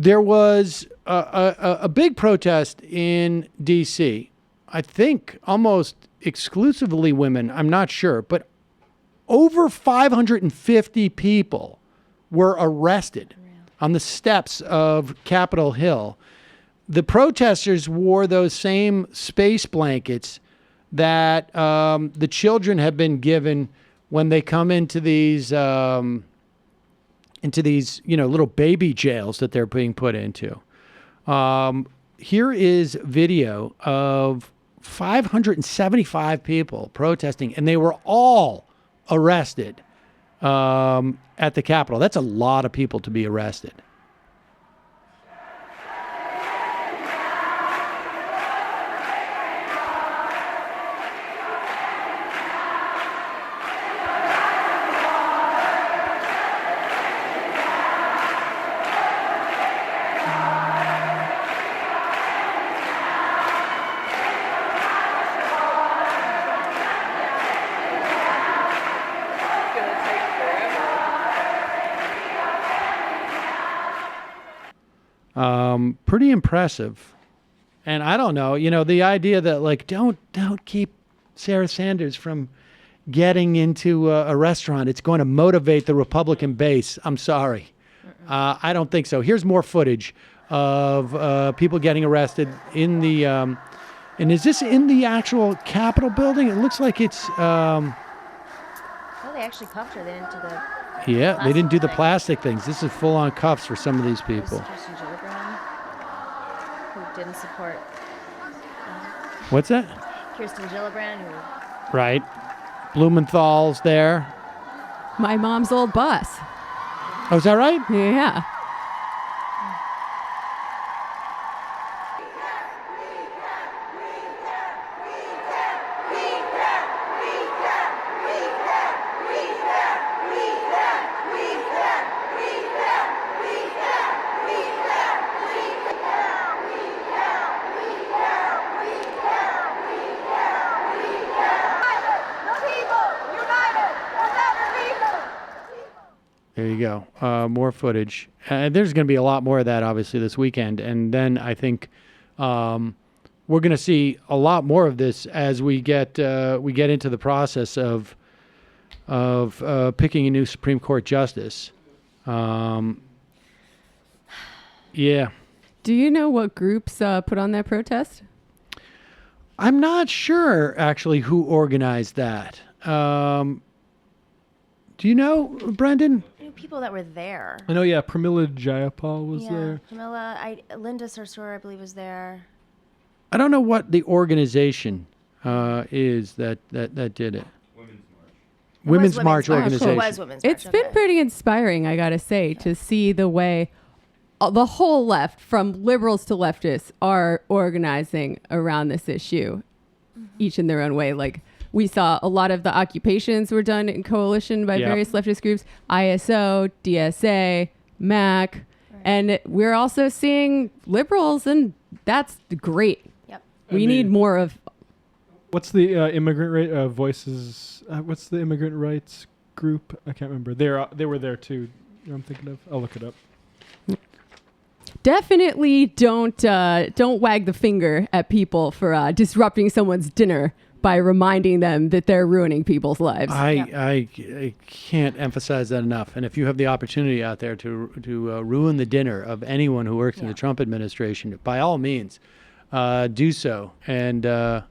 There was a big protest in D.C. I think almost exclusively women. I'm not sure, but over 550 people were arrested on the steps of Capitol Hill. The protesters wore those same space blankets that the children have been given when they come into these little baby jails that they're being put into. Here is video of 575 people protesting, and they were all arrested at the Capitol. That's a lot of people to be arrested. Pretty impressive. And I don't know, the idea that like, don't keep Sarah Sanders from getting into a restaurant. It's going to motivate the Republican base. I'm sorry. I don't think so. Here's more footage of people getting arrested in the, and is this in the actual Capitol building? It looks like it's, oh, they actually cuffed her. They didn't do the yeah, they didn't do the plastic things. This is full on cuffs for some of these people. Kirsten Gillibrand, who didn't support. What's that? Kirsten Gillibrand, who. Right. Blumenthal's there. My mom's old boss. Oh, is that right? Yeah. There you go. More footage. There's going to be a lot more of that, obviously, this weekend. And then I think we're going to see a lot more of this as we get into the process of picking a new Supreme Court justice. Yeah. Do you know what groups put on that protest? I'm not sure, actually, who organized that. Do you know, Brendan? People that were there. I know, yeah. Pramila Jayapal was there. Pramila, Linda Sarsour, I believe, was there. I don't know what the organization is that did it. Women's March organization. It was Women's March. It's been pretty inspiring, I gotta say, to see the way the whole left, from liberals to leftists, are organizing around this issue, each in their own way. Like, we saw a lot of the occupations were done in coalition by various leftist groups, ISO, DSA, MAC, and we're also seeing liberals, and that's great. Yep. We need more of. What's the immigrant voices? What's the immigrant rights group? I can't remember. They were there too. I'm thinking of. I'll look it up. Definitely don't wag the finger at people for disrupting someone's dinner by reminding them that they're ruining people's lives. I can't emphasize that enough. And if you have the opportunity out there to ruin the dinner of anyone who works in the Trump administration, by all means, do so. And I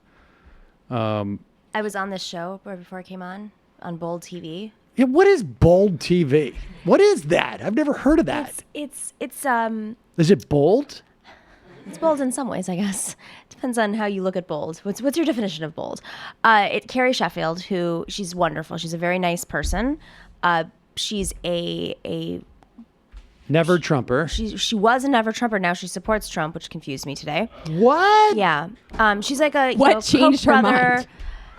was on this show right before I came on Bold TV. Yeah, what is Bold TV? What is that? I've never heard of that. It's Is it bold? It's bold in some ways, I guess. Depends on how you look at bold. What's your definition of bold? Carrie Sheffield, she's wonderful. She's a very nice person. She's a never Trumper. She was a never Trumper. Now she supports Trump, which confused me today. What? Yeah. She's like a what changed Koch her brother.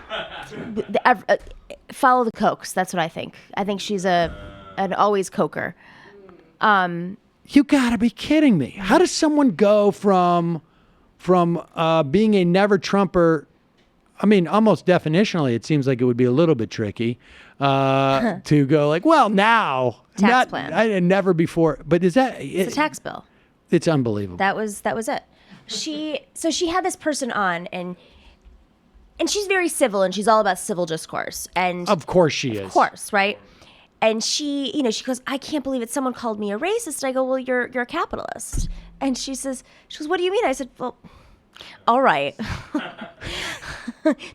mind? Follow the Kochs. That's what I think. I think she's an always Coker. You gotta be kidding me. How does someone go from being a never Trumper? I mean, almost definitionally, it seems like it would be a little bit tricky to go like, well, now tax plan. I never before. But is that it's a tax bill? It's unbelievable. That was it. She had this person on, and she's very civil, and she's all about civil discourse. And Of course she is. of course, right? And she goes, I can't believe it. Someone called me a racist. And I go, well, you're a capitalist. And she goes, what do you mean? I said, well, all right.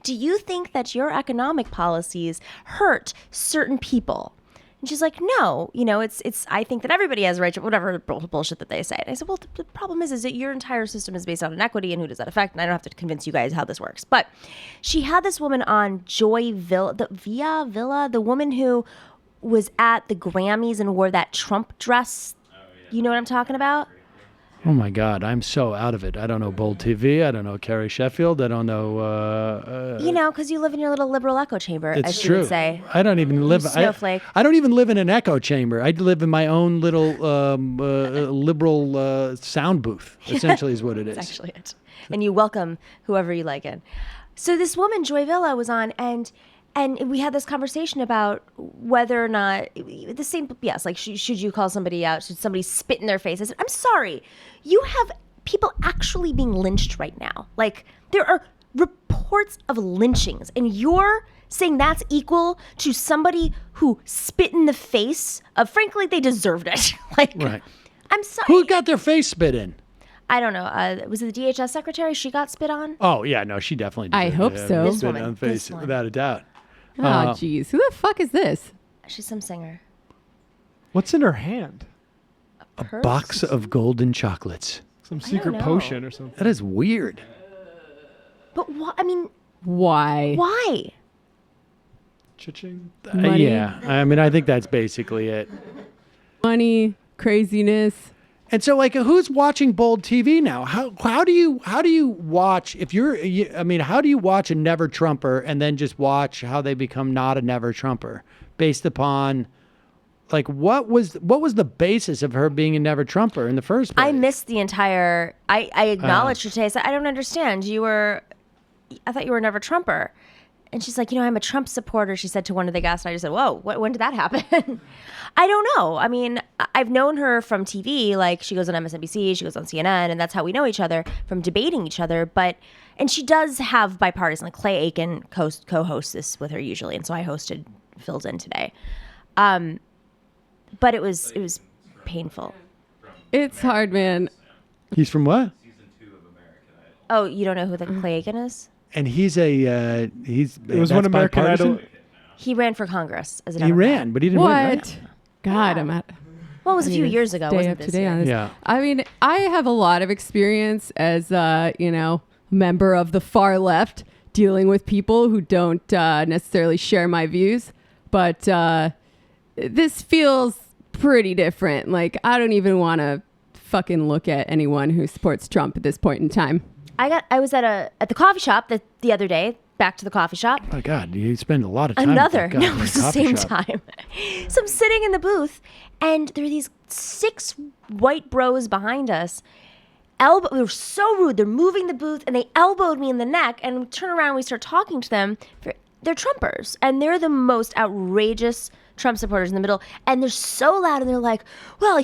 Do you think that your economic policies hurt certain people? And she's like, no, it's, I think that everybody has a right to whatever bullshit that they say. And I said, well, the problem is that your entire system is based on inequity, and who does that affect? And I don't have to convince you guys how this works. But she had this woman on, Joy Villa, the woman who was at the Grammys and wore that Trump dress. You know what I'm talking about? Oh my God, I'm so out of it. I don't know Bold TV. I don't know Carrie Sheffield. I don't know. Because you live in your little liberal echo chamber, It's as she true. would say. I don't even live. Snowflake. I don't even live in an echo chamber. I live in my own little liberal sound booth. Essentially, is what it is. That's actually it. And you welcome whoever you like in. So this woman, Joy Villa, was on, and we had this conversation about whether or not the same. Yes, like should you call somebody out? Should somebody spit in their face? I said, I'm sorry. You have people actually being lynched right now. Like there are reports of lynchings, and you're saying that's equal to somebody who spit in the face of, frankly, they deserved it. Like, Right. I'm sorry. Who got their face spit in? I don't know. Was it the DHS secretary? She got spit on? Oh yeah, no, she definitely. I deserved hope to have so. been This spit woman, on the face, this one. without a doubt. Oh, jeez. Who the fuck is this? She's some singer. What's in her hand? A box of golden chocolates. Some secret know. potion or something. That is weird. But what? I mean, Why? why? Cha-ching. Money. Yeah, I mean, I think that's basically it. Money, craziness. And so, like, who's watching Bold TV now? How do you watch if how do you watch a never Trumper and then just watch how they become not a never Trumper based upon, like, what was the basis of her being a never Trumper in the first place? I missed the entire. I acknowledged her today. I said, I don't understand. I thought you were never Trumper. And she's like, I'm a Trump supporter, she said to one of the guests. And I just said, whoa, when did that happen? I don't know. I mean, I've known her from TV. Like, she goes on MSNBC, she goes on CNN, and that's how we know each other, from debating each other. And she does have bipartisan, like Clay Aiken co-hosts this with her usually. And so I filled in today. But it was painful. It's hard, man. He's from what? Oh, you don't know who the Clay Aiken is? And he's It was one American Idol. He ran for Congress as an He Democrat. ran, but he didn't win. Right? What? God, I'm at. Well, it was a I few need to years ago, stay wasn't up this to date year? on this. Yeah. I mean, I have a lot of experience as member of the far left, dealing with people who don't necessarily share my views. But this feels pretty different. Like, I don't even want to fucking look at anyone who supports Trump at this point in time. I was at the coffee shop the other day. Back to the coffee shop. Oh God, you spend a lot of time. Another. At that No, goddamn it's the coffee same shop. time. So I'm sitting in the booth, and there are these 6 white bros behind us. They were so rude. They're moving the booth, and they elbowed me in the neck. And we turn around, and we start talking to them. They're Trumpers, and they're the most outrageous Trump supporters in the middle. And they're so loud, and they're like, well,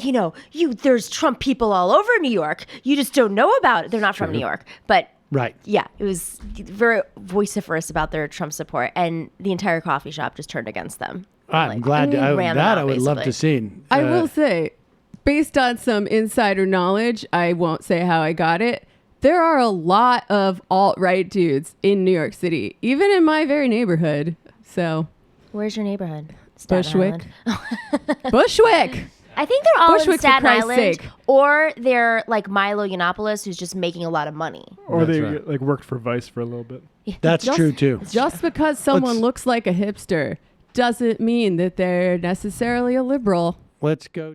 there's Trump people all over New York. You just don't know about it. They're not from New York, but. Right. Yeah, it was very vociferous about their Trump support, and the entire coffee shop just turned against them. I'm glad ran them out, I would love basically. to see. I will say, based on some insider knowledge, I won't say how I got it. There are a lot of alt-right dudes in New York City, even in my very neighborhood. So, Where's your neighborhood? Staten Bushwick. Island. Bushwick. I think they're all Bushwick, in for Staten Christ's Island, sake. or they're like Milo Yiannopoulos, who's just making a lot of money. Or That's they right. like worked for Vice for a little bit. That's Just- true too. Just because someone Let's- looks like a hipster doesn't mean that they're necessarily a liberal. Let's go.